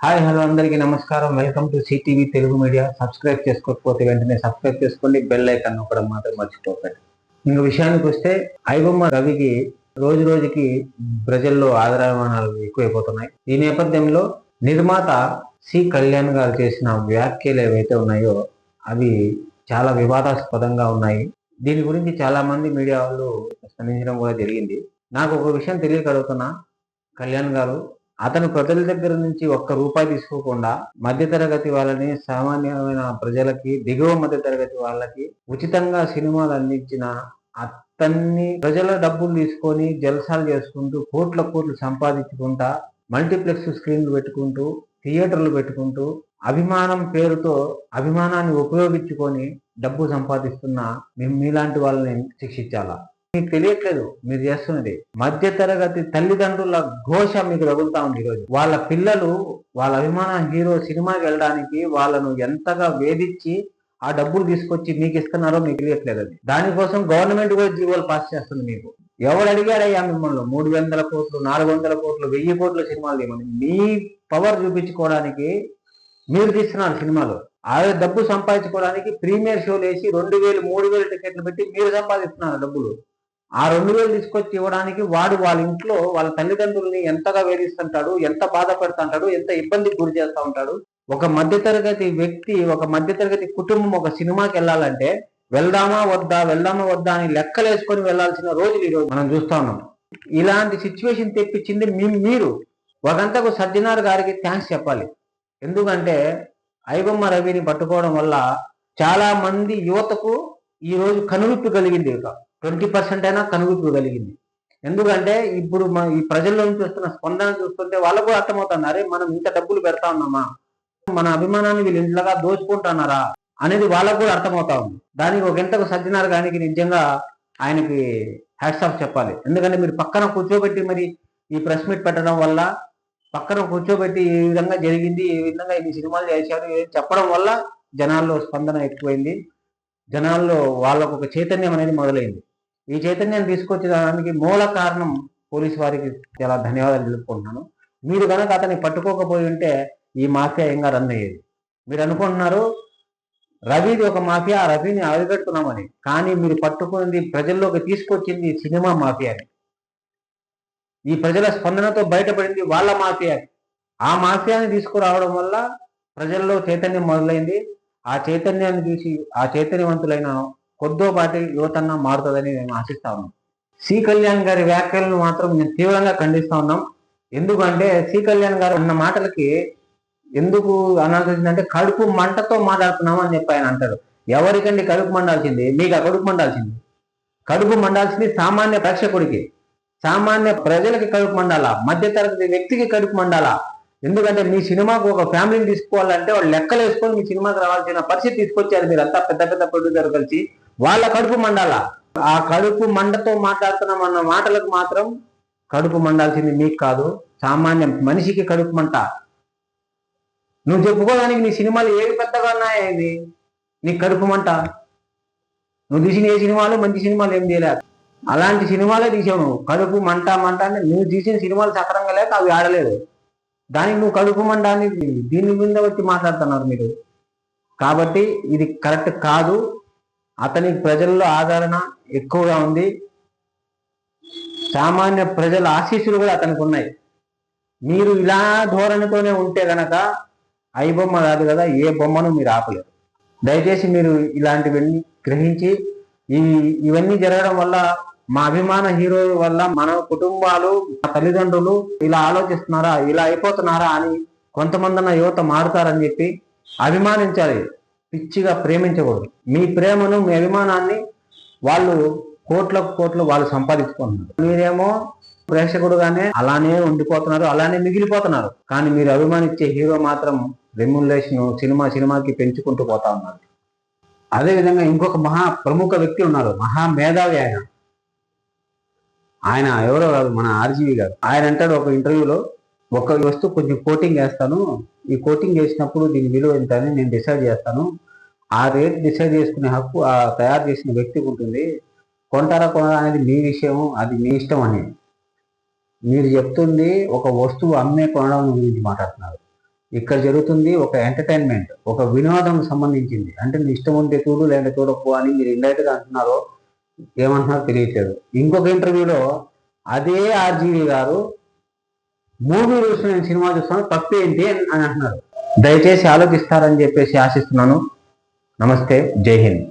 Hi hello అందరికీ నమస్కారం. Welcome to CTV Telugu media. Subscribe చేసుకోకపోతే వెంటనే సబ్స్క్రైబ్ చేసుకోండి. బెల్ ఐకాన్ నొక్కడం మాత్రం మర్చిపోకండి. ఇంక విషయానికి వస్తే ఐబొమ్మ రవికి రోజు రోజుకి ప్రజల్లో ఆదరాభిమానాలు ఎక్కువైపోతున్నాయి. ఈ నేపథ్యంలో నిర్మాత సి కళ్యాణ్ గారు చేసిన వ్యాఖ్యలు ఏవైతే ఉన్నాయో అవి చాలా వివాదాస్పదంగా ఉన్నాయి. దీని గురించి చాలా మంది మీడియా వాళ్ళు స్పందించడం కూడా జరిగింది. నాకు ఒక విషయం తెలియక అడుగుతున్నా, కళ్యాణ్ గారు అతను ప్రజల దగ్గర నుంచి ఒక్క రూపాయి తీసుకోకుండా మధ్యతరగతి వాళ్ళని, సామాన్యమైన ప్రజలకి, దిగువ మధ్య తరగతి వాళ్ళకి ఉచితంగా సినిమాలు అందించిన అతన్ని ప్రజల డబ్బులు తీసుకొని జల్సాలు చేసుకుంటూ కోట్లు సంపాదించుకుంటా మల్టీప్లెక్స్ స్క్రీన్లు పెట్టుకుంటూ థియేటర్లు పెట్టుకుంటూ అభిమానం పేరుతో అభిమానాన్ని ఉపయోగించుకొని డబ్బు సంపాదిస్తున్న మేము మీలాంటి వాళ్ళని శిక్షించాలా? మీకు తెలియట్లేదు మీరు చేస్తున్నది. మధ్య తరగతి తల్లిదండ్రుల ఘోష మీకు తగులుతా ఉంది. ఈరోజు వాళ్ళ పిల్లలు వాళ్ళ అభిమాన హీరో సినిమాకి వెళ్ళడానికి వాళ్ళను ఎంతగా వేధించి ఆ డబ్బులు తీసుకొచ్చి మీకు ఇస్తున్నారో మీకు తెలియట్లేదు. అది దానికోసం గవర్నమెంట్ కూడా జీవోలు పాస్ చేస్తుంది. మీకు ఎవరు అడిగారయ్యా మిమ్మల్ని 300 కోట్లు 400 కోట్లు 1000 కోట్ల సినిమాలు తీయమని? మీ పవర్ చూపించుకోవడానికి మీరు తీస్తున్నారు సినిమాలు. ఆ డబ్బు సంపాదించుకోవడానికి ప్రీమియర్ షోలు వేసి 2000 3000 టికెట్లు పెట్టి మీరు సంపాదిస్తున్నారు డబ్బులు. ఆ 2000 తీసుకొచ్చి ఇవ్వడానికి వాడు వాళ్ళ ఇంట్లో వాళ్ళ తల్లిదండ్రుల్ని ఎంతగా వేధిస్తుంటాడు, ఎంత బాధ పెడుతుంటాడు, ఎంత ఇబ్బందికి గురి చేస్తూ ఉంటాడు. ఒక మధ్యతరగతి వ్యక్తి, ఒక మధ్యతరగతి కుటుంబం ఒక సినిమాకి వెళ్ళాలంటే వెళ్దామా వద్దా అని లెక్కలేసుకొని వెళ్లాల్సిన రోజులు ఈరోజు మనం చూస్తా ఉన్నాం. ఇలాంటి సిచ్యువేషన్ తెప్పించింది మీరు. ఒకంతకు సజ్జనార్ గారికి థ్యాంక్స్ చెప్పాలి. ఎందుకంటే ఐబొమ్మ రవిని పట్టుకోవడం వల్ల చాలా మంది యువతకు ఈ రోజు కనువిప్పు కలిగింది. 20% అయినా కనువిప్పు కలిగింది. ఎందుకంటే ఇప్పుడు ఈ ప్రజల్లో నుంచి వస్తున్న స్పందన చూస్తుంటే వాళ్ళకు కూడా అర్థమవుతుంది, అరే మనం ఇంత డబ్బులు పెడతా ఉన్నామా, మన అభిమానాన్ని వీళ్ళు ఇంట్లోగా దోచుకుంటున్నారా అనేది వాళ్ళకు కూడా అర్థమవుతా ఉంది. దానికి ఒక గంటకు సజ్జనార్ గారికి నిజంగా ఆయనకి హ్యాట్స్ ఆఫ్ చెప్పాలి. ఎందుకంటే మీరు పక్కన కూర్చోబెట్టి మరి ఈ ప్రెస్ మీట్ పెట్టడం వల్ల, పక్కన కూర్చోబెట్టి ఈ విధంగా జరిగింది, ఈ విధంగా ఇన్ని సినిమాలు చేశారు చెప్పడం వల్ల జనాల్లో స్పందన ఎక్కువైంది. జనాల్లో వాళ్ళకు ఒక చైతన్యం అనేది మొదలైంది. ఈ చైతన్యాన్ని తీసుకొచ్చడానికి మూల కారణం పోలీసు వారికి చాలా ధన్యవాదాలు తెలుపుకుంటున్నాను. మీరు కనుక అతన్ని పట్టుకోకపోయి ఉంటే ఈ మాఫియా ఇంకా రన్ అయ్యేది. మీరు అనుకుంటున్నారు రవిది ఒక మాఫియా, రవిని అరికడుతున్నామని, కానీ మీరు పట్టుకున్నది, ప్రజల్లోకి తీసుకొచ్చింది సినిమా మాఫియాని. ఈ ప్రజల స్పందనతో బయటపడింది వాళ్ళ మాఫియా. ఆ మాఫియాని తీసుకురావడం వల్ల ప్రజల్లో చైతన్యం మొదలైంది. ఆ చైతన్యాన్ని చూసి ఆ చైతన్యవంతులైన కొద్దిపాటి యువతన్న మారుతుందని మేము ఆశిస్తా ఉన్నాం. సి కళ్యాణ్ గారి వ్యాఖ్యలను మాత్రం మేము తీవ్రంగా ఖండిస్తా ఉన్నాం. ఎందుకంటే సి కళ్యాణ్ గారు అన్న మాటలకి ఎందుకు అనాల్సి వచ్చిందంటే కడుపు మంటతో మాట్లాడుతున్నాము అని చెప్పి ఆయన అంటారు. ఎవరికండి కడుపు మండాల్సింది? మీకు ఆ కడుపు మండాల్సింది. కడుపు మండాల్సింది సామాన్య ప్రేక్షకుడికి, సామాన్య ప్రజలకి కడుపు మండాలా, మధ్యతరగతి వ్యక్తికి కడుపు మండాలా? ఎందుకంటే మీ సినిమాకు ఒక ఫ్యామిలీని తీసుకోవాలంటే వాళ్ళు లెక్కలు వేసుకొని మీ సినిమాకి రావాల్సిన పరిస్థితి తీసుకొచ్చారు. మీరు అంతా పెద్ద పెద్ద ప్రొడ్యూసర్ కలిసి వాళ్ళ కడుపు మండాలా. ఆ కడుపు మండతో మాట్లాడుతున్నాం అన్న మాటలకు మాత్రం కడుపు మండాల్సింది మీకు కాదు, సామాన్య మనిషికి కడుపు మంట. నువ్వు చెప్పుకోవడానికి నీ సినిమాలు ఏవి పెద్దగా ఉన్నాయా? ఇది నీ కడుపు మంట. నువ్వు తీసిన ఏ సినిమాలు మంచి సినిమాలు ఏం చేయలేదు, అలాంటి సినిమాలే తీసావు నువ్వు. కడుపు మంట అంటే నువ్వు తీసిన సినిమాలు సక్రంగా లేక అవి ఆడలేదు, దానికి నువ్వు కడుపు మంట అని దీని మీద వచ్చి మాట్లాడుతున్నారు మీరు. కాబట్టి ఇది కరెక్ట్ కాదు. అతనికి ప్రజల్లో ఆదరణ ఎక్కువగా ఉంది, సామాన్య ప్రజల ఆశీస్సులు కూడా అతనికి ఉన్నాయి. మీరు ఇలా ధోరణితోనే ఉంటే గనక ఐబొమ్మ కాదు కదా, ఏ బొమ్మను మీరు ఆపలేరు. దయచేసి మీరు ఇలాంటివన్నీ గ్రహించి, ఇవన్నీ జరగడం వల్ల మా అభిమాన హీరో వల్ల మన కుటుంబాలు, మా తల్లిదండ్రులు ఇలా ఆలోచిస్తున్నారా, ఇలా అయిపోతున్నారా అని కొంతమంది యువత మారుతారని చెప్పి అభిమానించాలి, పిచ్చిగా ప్రేమించకూడదు. మీ ప్రేమను, మీ అభిమానాన్ని వాళ్ళు కోట్లు వాళ్ళు సంపాదించుకుంటున్నారు. మీరేమో ప్రేక్షకుడుగానే అలానే ఉండిపోతున్నారు, అలానే మిగిలిపోతున్నారు. కానీ మీరు అభిమానించే హీరో మాత్రం రెమ్యునరేషన్ సినిమాకి పెంచుకుంటూ పోతా ఉన్నారు. అదేవిధంగా ఇంకొక మహా ప్రముఖ వ్యక్తి ఉన్నారు, మహా మేధావి ఆయన ఎవరో కాదు, మన ఆర్జీవి గారు. ఆయన అంటాడు ఒక ఇంటర్వ్యూలో, ఒక వస్తువు కొంచెం కోటింగ్ వేస్తాను, ఈ కోటింగ్ చేసినప్పుడు దీని విలువ ఎంత అని నేను డిసైడ్ చేస్తాను, ఆ రేట్ డిసైడ్ చేసుకునే హక్కు ఆ తయారు చేసిన వ్యక్తికి ఉంటుంది, కొంటారా కొనరా అనేది మీ విషయం, అది మీ ఇష్టం అని. మీరు చెప్తుంది ఒక వస్తువు అమ్మే కొనడం గురించి మాట్లాడుతున్నారు. ఇక్కడ జరుగుతుంది ఒక ఎంటర్టైన్మెంట్, ఒక వినోదం సంబంధించింది. అంటే నీ ఇష్టం ఉంటే చూడు లేదంటే చూడకపో అని మీరు ఇండైరెక్ట్ గా అంటున్నారో ఏమంటున్నారో తెలియట్లేదు. ఇంకొక ఇంటర్వ్యూలో అదే ఆర్జీవి గారు మూవీ రూల్స్ నేను సినిమా చూస్తాను తప్పేంటి అని అంటున్నారు. దయచేసి ఆలోచిస్తారని చెప్పేసి ఆశిస్తున్నాను. నమస్తే, జై హింద్.